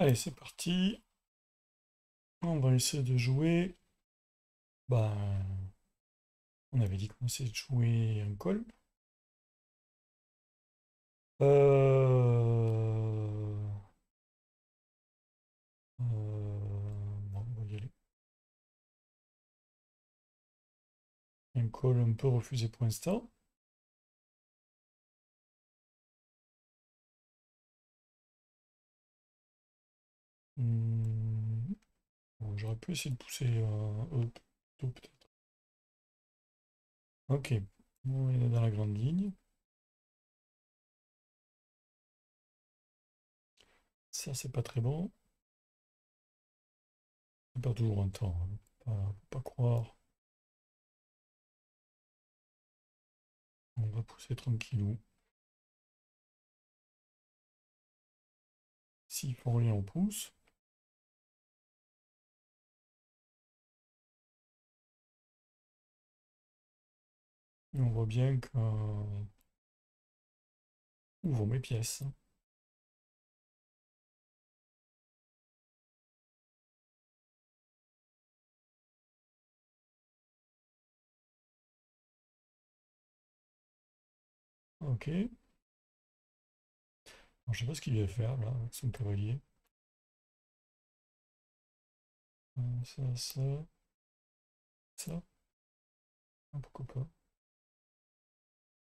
Allez, c'est parti. On va essayer de jouer. Ben, on avait dit qu'on essayait de jouer un call. Bon, on va y aller. Un call un peu refusé pour l'instant. Hmm, bon, j'aurais pu essayer de pousser plutôt, peut-être. Ok, on est dans la grande ligne. Ça, c'est pas très bon. On perd toujours un temps, hein. Faut pas croire. On va pousser tranquillou. S'ils font rien, on pousse. Et on voit bien que... Où vont mes pièces? Ok. Alors, je sais pas ce qu'il vient faire là, avec son cavalier. Ça. Ah, pourquoi pas.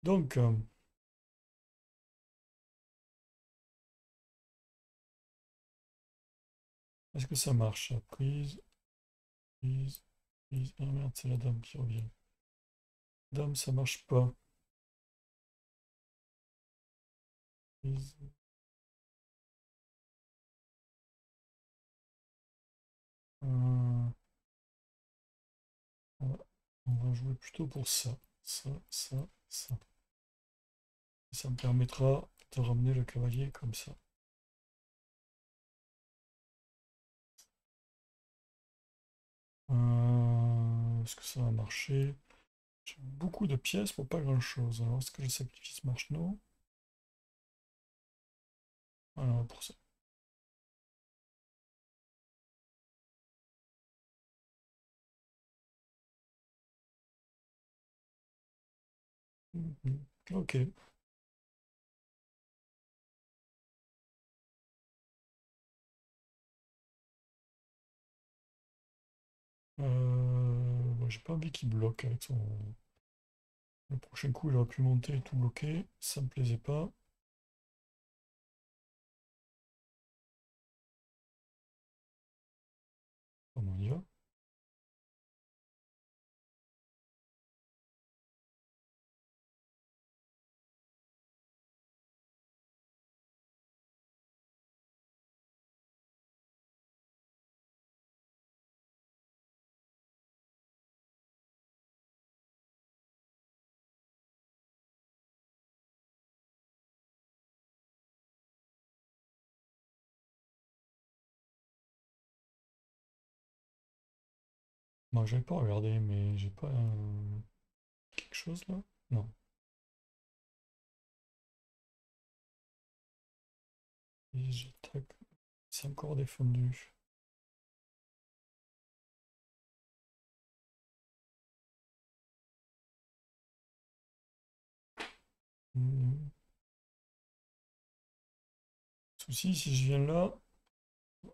Donc, est-ce que ça marche? Prise, prise, prise. Ah merde, c'est la dame qui revient. Dame, ça marche pas. Prise. Euh, on va on va jouer plutôt pour ça. Ça. Ça me permettra de ramener le cavalier comme ça. Est-ce que ça va marcher? J'ai beaucoup de pièces pour pas grand-chose. Alors, est-ce que le sacrifice marche? Non. Alors, pour ça. Mhm. Ok. Bon, j'ai pas envie qu'il bloque avec son. Le prochain coup, il aurait pu monter et tout bloquer. Ça me plaisait pas. Comment on y va? Moi, j'avais pas regardé, mais j'ai pas quelque chose là? Non. Et j'attaque. C'est encore défendu. Hmm. Souci, si je viens là,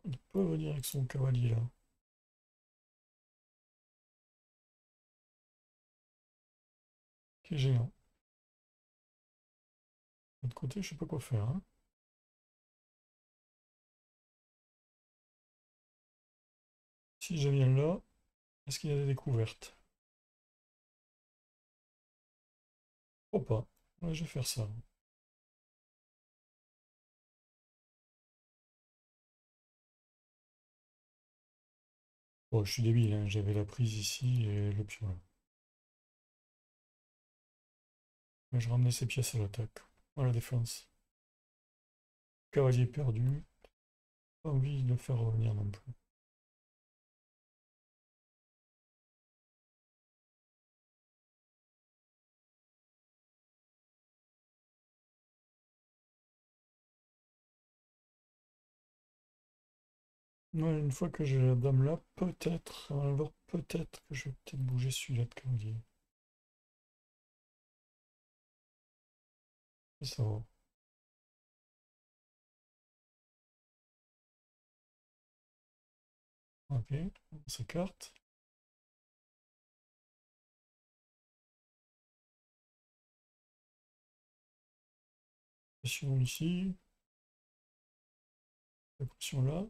il peut venir avec son cavalier là. Qui est géant. De l'autre côté, je sais pas quoi faire, hein. Si je viens là, est-ce qu'il y a des découvertes? Oh pas. Ouais, je vais faire ça. Bon, je suis débile, hein. J'avais la prise ici et le pion là. Mais je ramenais ces pièces à l'attaque. À la défense. Cavalier perdu. Pas envie de le faire revenir non plus. Ouais, une fois que j'ai la dame là, peut-être, alors peut-être que je vais peut-être bouger celui-là de cavalier. Ça va. Ok, on s'écarte. Pression ici, la pression là.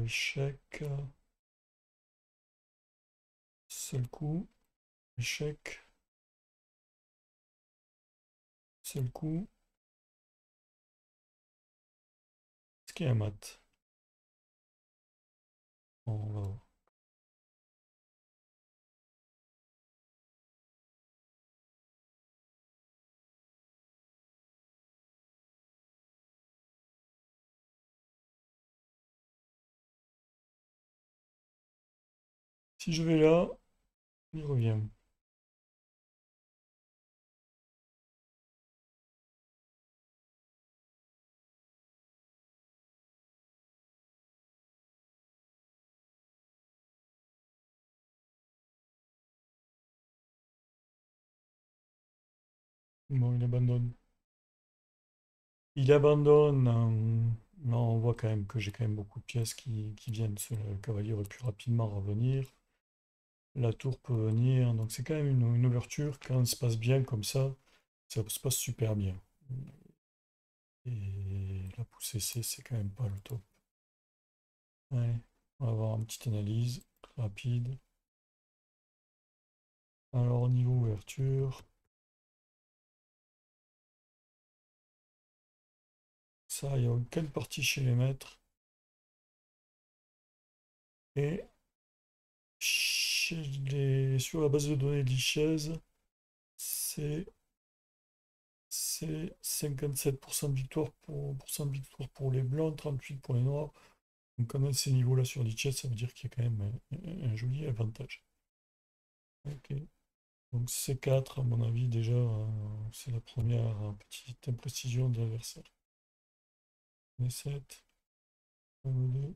Échec. Seul coup. Échec. Seul coup. Est-ce qu'il y a un mat? Bon, on va voir. Si je vais là, il revient. Bon, il abandonne. Il abandonne. Non, on voit quand même que j'ai quand même beaucoup de pièces qui viennent. Le cavalier aurait pu rapidement revenir. La tour peut venir. Donc c'est quand même une ouverture. Quand ça se passe bien comme ça se passe super bien. Et la poussée C, c'est quand même pas le top. Allez, on va avoir une petite analyse rapide. Alors, au niveau ouverture, ça, il n'y a aucune partie chez les maîtres. Et sur la base de données de l'ICHES, c'est c'est 57% de victoire pour les blancs, 38 pour les noirs. Donc quand on a ces niveaux-là sur l'ICHES, ça veut dire qu'il y a quand même un joli avantage. Ok. Donc C4, à mon avis, déjà, c'est la première petite imprécision de l'adversaire. B7, E2,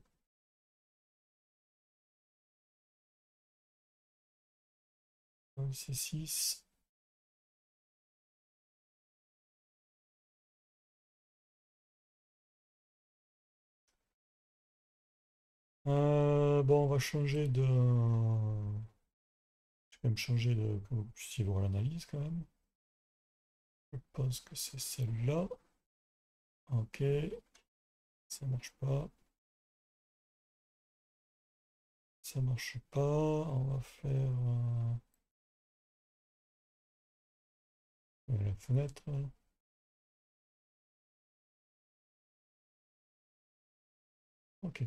C6. Bon, on va changer de. Je vais quand même changer de. Que vous puissiez voir l'analyse quand même. Je pense que c'est celle-là. Ok, ça marche pas. Ça marche pas. On va faire la fenêtre. Ok.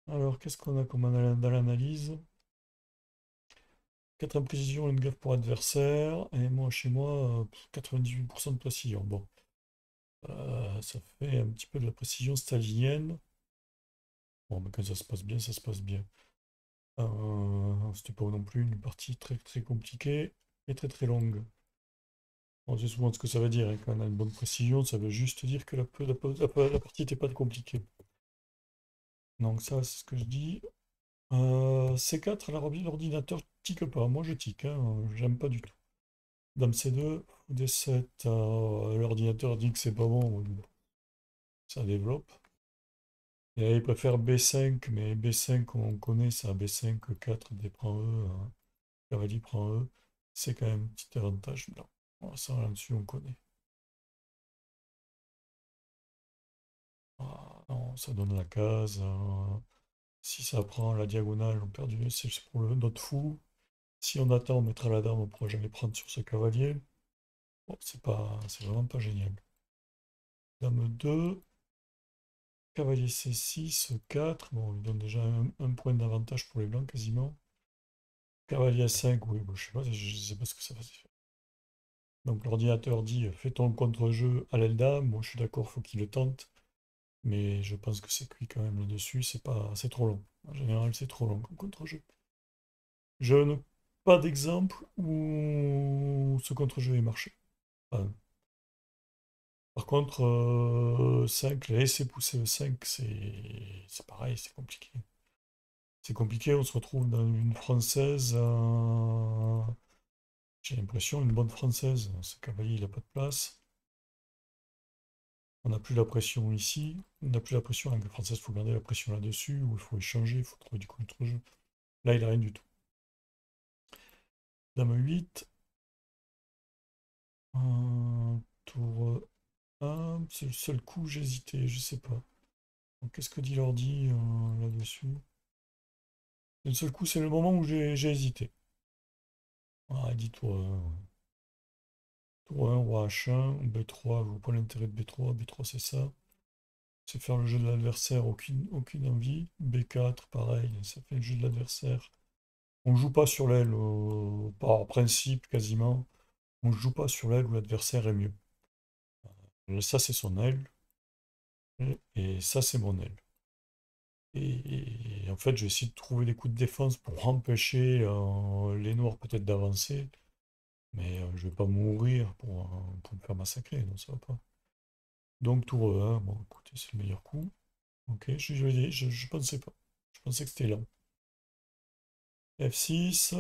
Alors, qu'est-ce qu'on a comme dans l'analyse? 4 imprécisions, une gaffe pour adversaire. Et moi, chez moi, 98% de précision. Bon, ça fait un petit peu de la précision stalinienne. Bon, mais quand ça se passe bien, ça se passe bien. C'était pas non plus une partie très très compliquée et très très longue. On sait souvent ce que ça veut dire, hein. Quand on a une bonne précision, ça veut juste dire que la partie n'était pas compliquée. Donc ça, c'est ce que je dis. C4, l'ordinateur tique pas. Moi, je tique, hein. J'aime pas du tout. Dame C2, D7, l'ordinateur dit que c'est pas bon, ça développe. Et il préfère B5, mais B5, comme on connaît, ça B5, 4, D prend E, cavalier prend E. C'est quand même un petit avantage. Non. Bon, ça, là-dessus, on connaît. Ah, non, ça donne la case. Si ça prend la diagonale, on perd du. C'est pour notre fou. Si on attend, on mettra la dame, on pourra jamais prendre sur ce cavalier. Bon, c'est vraiment pas génial. Dame 2, cavalier C6, 4. Bon, il donne déjà un point d'avantage pour les blancs quasiment. Cavalier 5, oui, bon, je sais pas, je sais pas ce que ça va faire. Donc l'ordinateur dit fais ton contre-jeu à l'aile dame. Moi je suis d'accord, faut qu'il le tente. Mais je pense que c'est cuit quand même là-dessus, c'est trop long. En général, c'est trop long comme contre-jeu. Je n'ai pas d'exemple où ce contre-jeu ait marché. Enfin, par contre, 5, laisser pousser le 5, c'est pareil, c'est compliqué. C'est compliqué, on se retrouve dans une française, j'ai l'impression, une bonne française. Ce cavalier, il n'a pas de place. On n'a plus la pression ici. On n'a plus la pression avec la française, il faut garder la pression là-dessus, ou il faut échanger, il faut trouver du contre-jeu. Là, il n'a rien du tout. Dame 8. Tour 1. C'est le seul coup, j'ai hésité, je sais pas. Donc, qu'est-ce que dit l'ordi là-dessus? Le seul coup, c'est le moment où j'ai hésité. Ah, il dit tour 1. Ouais. Tour 1, roi H1, B3, je vois pas l'intérêt de B3. B3, c'est ça. C'est faire le jeu de l'adversaire, aucune envie. B4, pareil, ça fait le jeu de l'adversaire. On joue pas sur l'aile, par principe, quasiment. On joue pas sur l'aile où l'adversaire est mieux. Ça, c'est son aile. Et ça, c'est mon aile. Et en fait, je vais essayer de trouver des coups de défense pour empêcher les noirs peut-être d'avancer. Mais je vais pas mourir pour me faire massacrer, non, ça va pas. Donc tour 1, bon écoutez, c'est le meilleur coup. Ok, je pensais pas. Je pensais que c'était là. F6,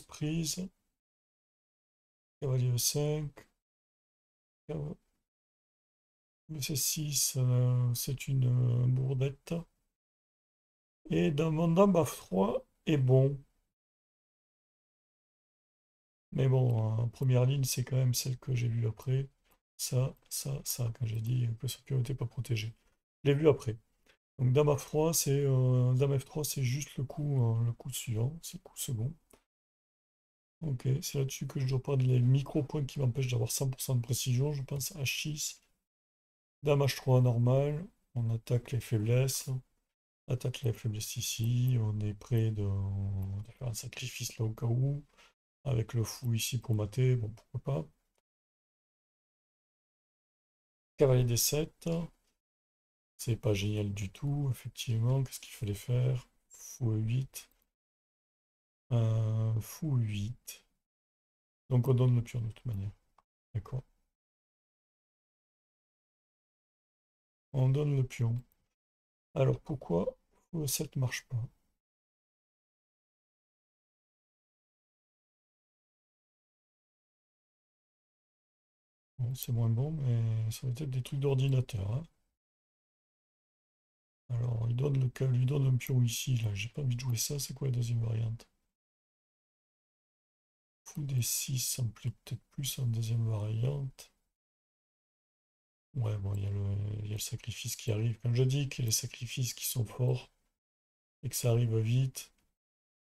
prise, cavalier E5, C6, c'est une bourdette. Et dans mon dame F3 est bon. Mais bon, en première ligne, c'est quand même celle que j'ai vue après. Ça, quand j'ai dit que ce pion n'était pas protégé. Je l'ai vu après. Donc dame F3, c'est juste le coup suivant, c'est le coup second. Ok, c'est là-dessus que je dois prendre les micro-points qui m'empêchent d'avoir 100% de précision. Je pense H6, dame H3 normal, on attaque les faiblesses. Attaque les faiblesses ici, on est prêt de faire un sacrifice là au cas où. Avec le fou ici pour mater, bon pourquoi pas. Cavalier D7, c'est pas génial du tout, effectivement. Qu'est-ce qu'il fallait faire? Fou E8. Fou E8. Donc on donne le pion de toute manière. D'accord. On donne le pion. Alors pourquoi fou E7 marche pas? Bon, c'est moins bon, mais ça va être des trucs d'ordinateur, hein. Alors, lui donne un pion ici, là. J'ai pas envie de jouer ça. C'est quoi la deuxième variante? Fou des 6 ça me plaît peut-être plus en deuxième variante. Ouais, bon, il y a le sacrifice qui arrive. Quand je dis qu'il y a les sacrifices qui sont forts et que ça arrive vite,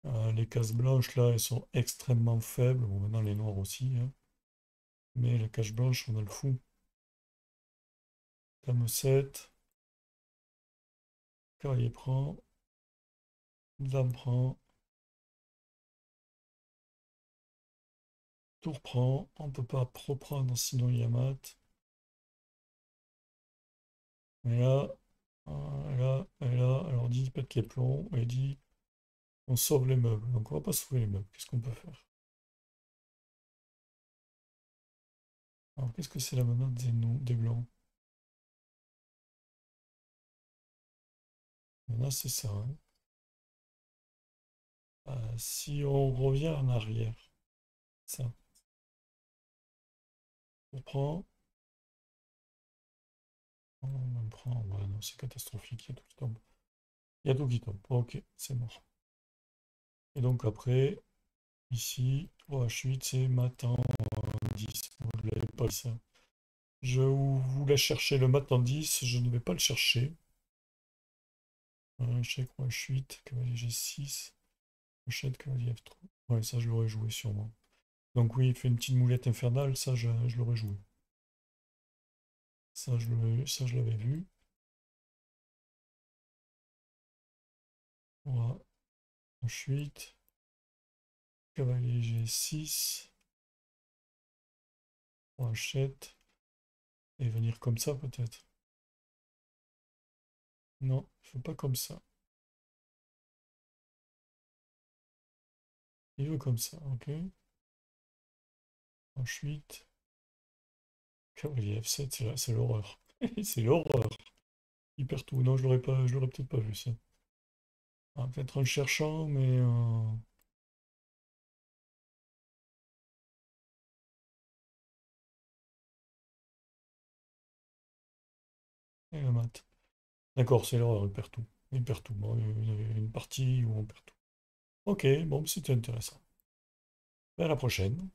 les cases blanches là, elles sont extrêmement faibles. Bon, maintenant les noirs aussi, hein. Mais la case blanche, on a le fou. Dame 7, cavalier prend, dame prend, tour prend. On peut pas reprendre sinon il y a mat. Et là, alors dit pète les plombs et dit on sauve les meubles. Donc on va pas sauver les meubles. Qu'est-ce qu'on peut faire? Alors qu'est-ce que c'est la menace des blancs? La menace c'est ça, hein. Si on revient en arrière, ça, on prend, on prend, ouais, non, c'est catastrophique, il y a tout qui tombe. Il y a tout qui tombe. Ok, c'est mort. Et donc après, ici, oh, H8, c'est mat en 10. Bon, je l'avais pas ça. Je voulais chercher le mat en 10, je ne vais pas le chercher. Échec, roi H8, cavalier G6, pochette, cavalier F3. Ouais, ça je l'aurais joué sûrement. Donc oui, il fait une petite moulette infernale, ça je l'aurais joué. Ça je l'avais vu. Roi H8, cavalier G6, roi H7, et venir comme ça peut-être. Non, il faut pas comme ça. Il veut comme ça, ok. Ensuite, cavalier F7, c'est l'horreur. C'est l'horreur. Hyper tout. Non, je l'aurais peut-être pas vu ça. Ah, peut-être en le cherchant, mais et la mat. D'accord, c'est l'horreur, il perd tout. Il perd tout. Bon, il y avait une partie où on perd tout. Ok, bon, c'était intéressant. À la prochaine.